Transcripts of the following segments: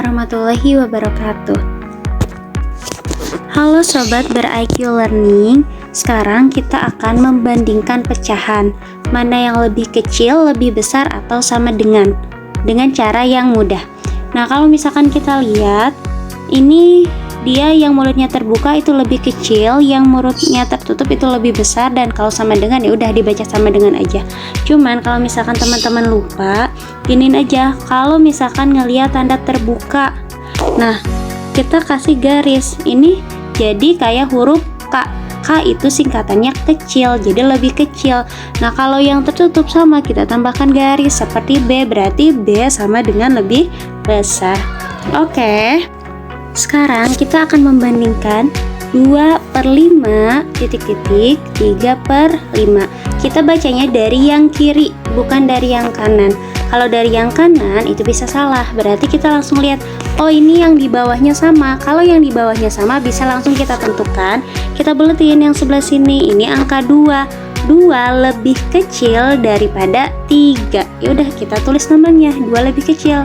warahmatullahi wabarakatuh. Halo sobat ber-IQ Learning. Sekarang kita akan membandingkan pecahan, mana yang lebih kecil, lebih besar, atau sama dengan cara yang mudah. Nah, kalau misalkan kita lihat, ini dia yang mulutnya terbuka itu lebih kecil, yang mulutnya tertutup itu lebih besar, dan kalau sama dengan ya udah dibaca sama dengan aja. Cuman kalau misalkan teman-teman lupa, giniin aja, kalau misalkan ngelihat tanda terbuka, nah kita kasih garis, ini jadi kayak huruf K. K itu singkatannya kecil, jadi lebih kecil. Nah, kalau yang tertutup sama kita tambahkan garis seperti B, berarti B sama dengan lebih besar. Oke. Sekarang kita akan membandingkan 2/5 titik-titik 3/5. Kita bacanya dari yang kiri, bukan dari yang kanan. Kalau dari yang kanan itu bisa salah, berarti kita langsung lihat, oh ini yang di bawahnya sama. Kalau yang di bawahnya sama bisa langsung kita tentukan. Kita buletin yang sebelah sini, ini angka 2. 2 lebih kecil daripada 3. Yaudah kita tulis nomornya, 2 lebih kecil.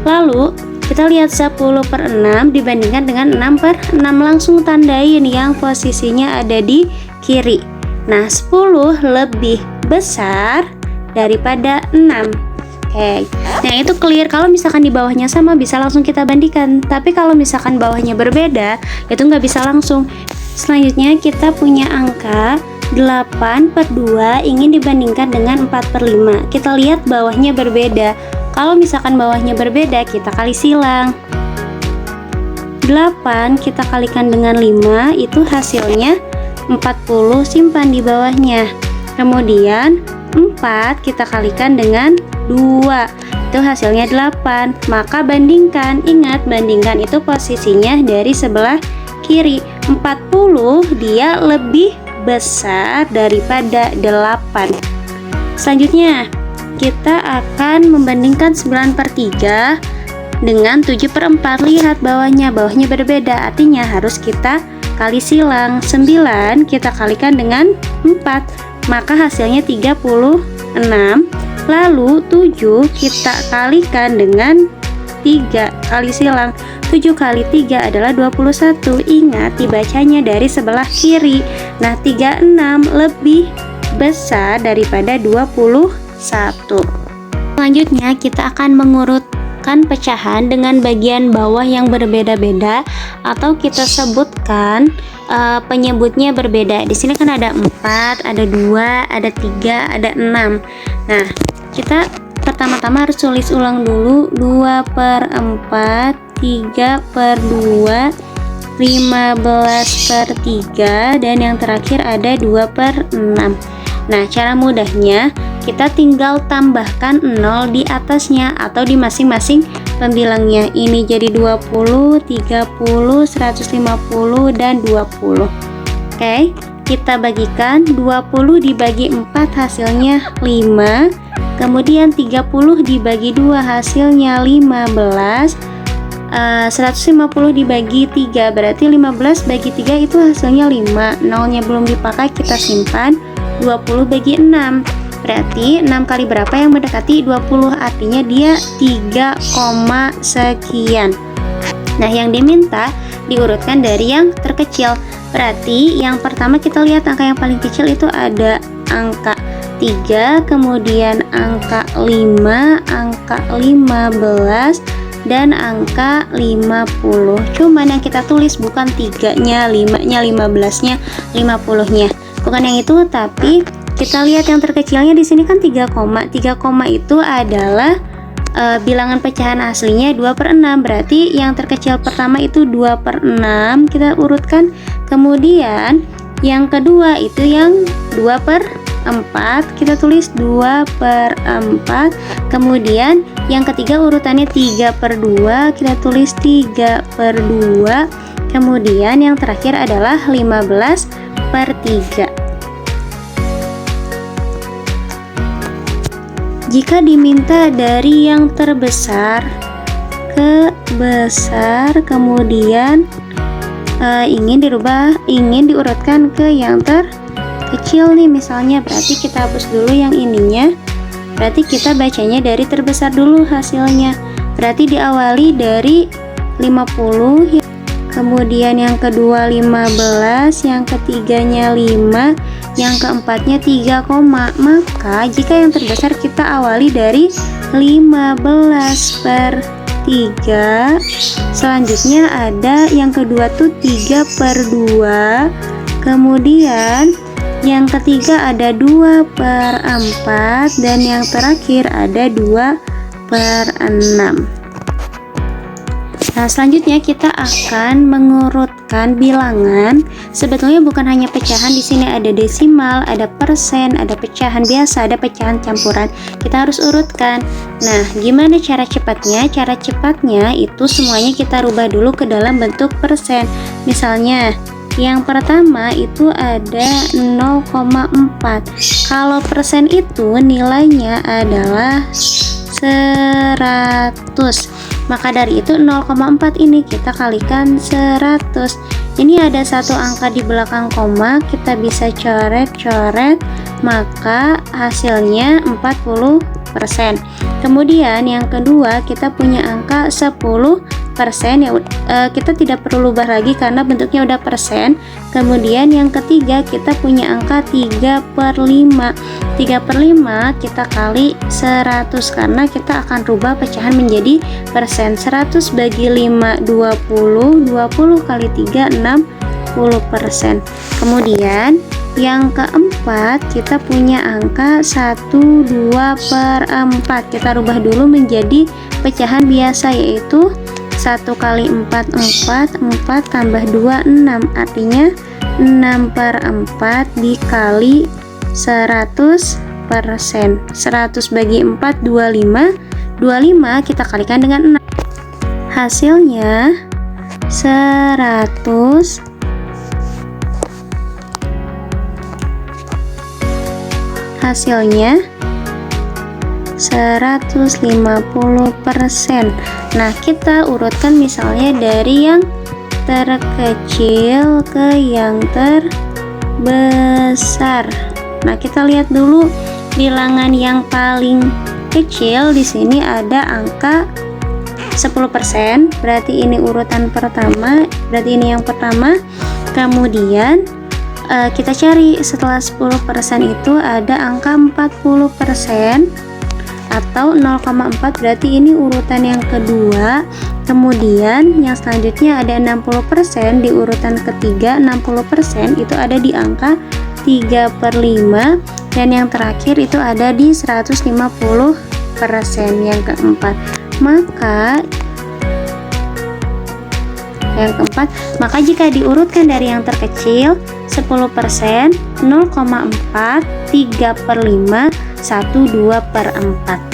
Lalu kita lihat 10/6 dibandingkan dengan 6/6, langsung tandain yang posisinya ada di kiri. Nah, 10 lebih besar daripada 6. Oke. Nah, itu clear. Kalau misalkan di bawahnya sama bisa langsung kita bandingkan. Tapi kalau misalkan bawahnya berbeda, itu nggak bisa langsung. Selanjutnya kita punya angka 8/2 ingin dibandingkan dengan 4/5. Kita lihat bawahnya berbeda. Kalau misalkan bawahnya berbeda, kita kali silang. 8 kita kalikan dengan 5, itu hasilnya 40, simpan di bawahnya. Kemudian 4 kita kalikan dengan 2, itu hasilnya 8. Maka bandingkan, ingat bandingkan itu posisinya dari sebelah kiri. 40 dia lebih besar daripada 8. Selanjutnya kita akan membandingkan 9/3 dengan 7/4. Lihat bawahnya berbeda, artinya harus kita kali silang. 9 kita kalikan dengan 4, maka hasilnya 36. Lalu 7 kita kalikan dengan 3, kali silang. 7 kali 3 adalah 21. Ingat dibacanya dari sebelah kiri. Nah, 36 lebih besar daripada 21. Selanjutnya kita akan mengurutkan pecahan dengan bagian bawah yang berbeda-beda, atau kita sebutkan penyebutnya berbeda. Di sini kan ada 4, ada 2, ada 3, ada 6. Nah, kita pertama-tama harus tulis ulang dulu 2/4, 3/2, 15/3, dan yang terakhir ada 2/6. Nah, cara mudahnya kita tinggal tambahkan 0 di atasnya atau di masing-masing pembilangnya. Ini jadi 20, 30, 150, dan 20. Oke, kita bagikan 20 dibagi 4 hasilnya 5. Kemudian 30 dibagi 2 hasilnya 15. 150 dibagi 3 berarti 15 bagi 3 itu hasilnya 5. Nolnya belum dipakai, kita simpan. 20 bagi 6 berarti 6 kali berapa yang mendekati 20, artinya dia 3, sekian. Nah, yang diminta diurutkan dari yang terkecil. Berarti yang pertama kita lihat angka yang paling kecil itu ada angka 3, kemudian angka 5, angka 15, dan angka 50. Cuman yang kita tulis bukan 3-nya, 5-nya, 15-nya, 50-nya. Bukan yang itu, tapi kita lihat yang terkecilnya di sini kan 3, 3 itu adalah bilangan pecahan aslinya 2/6. Berarti yang terkecil pertama itu 2/6, kita urutkan. Kemudian yang kedua itu yang 2/4, kita tulis 2/4. Kemudian yang ketiga urutannya 3/2, kita tulis 3/2. Kemudian yang terakhir adalah 15/3. Jika diminta dari yang terbesar ke besar, kemudian ingin diurutkan ke yang terkecil nih misalnya, berarti kita hapus dulu yang ininya. Berarti kita bacanya dari terbesar dulu hasilnya. berarti diawali dari 50, kemudian yang kedua 15, yang ketiganya 5, yang keempatnya 3, maka jika yang terbesar kita awali dari 15/3. Selanjutnya ada yang kedua tuh 3/2, kemudian yang ketiga ada 2/4, dan yang terakhir ada 2/6. Nah, selanjutnya kita akan mengurutkan bilangan. Sebetulnya bukan hanya pecahan, di sini ada desimal, ada persen, ada pecahan biasa, ada pecahan campuran. Kita harus urutkan. Nah, gimana cara cepatnya? Cara cepatnya itu semuanya kita rubah dulu ke dalam bentuk persen. Misalnya, yang pertama itu ada 0,4. Kalau persen itu nilainya adalah 100. Maka dari itu 0,4 ini kita kalikan 100. Ini ada satu angka di belakang koma, kita bisa coret-coret, maka hasilnya 40%. Kemudian yang kedua kita punya angka 10%, ya kita tidak perlu ubah lagi karena bentuknya udah persen. Kemudian yang ketiga kita punya angka 3/5. 3/5 kita kali 100 karena kita akan rubah pecahan menjadi persen. 100 bagi 5 20, 20 kali 3 60%. Kemudian yang keempat kita punya angka 1/2/4. Kita rubah dulu menjadi pecahan biasa, yaitu 1 kali 4 4, 4 tambah 2 6, artinya 6/4 dikali 100%. 100 bagi 4 25, 25 kita kalikan dengan 6, hasilnya 100 hasilnya 150%. Nah, kita urutkan misalnya dari yang terkecil ke yang terbesar. Nah, kita lihat dulu bilangan yang paling kecil. Di sini ada angka 10%, berarti ini urutan pertama, berarti ini yang pertama. Kemudian kita cari setelah 10% itu ada angka 40% atau 0,4, berarti ini urutan yang kedua. Kemudian yang selanjutnya ada 60%, di urutan ketiga 60% itu ada di angka 3/5, dan yang terakhir itu ada di 150% yang keempat. Maka jika diurutkan dari yang terkecil 10%, 0,4, 3/5, 1/2/4.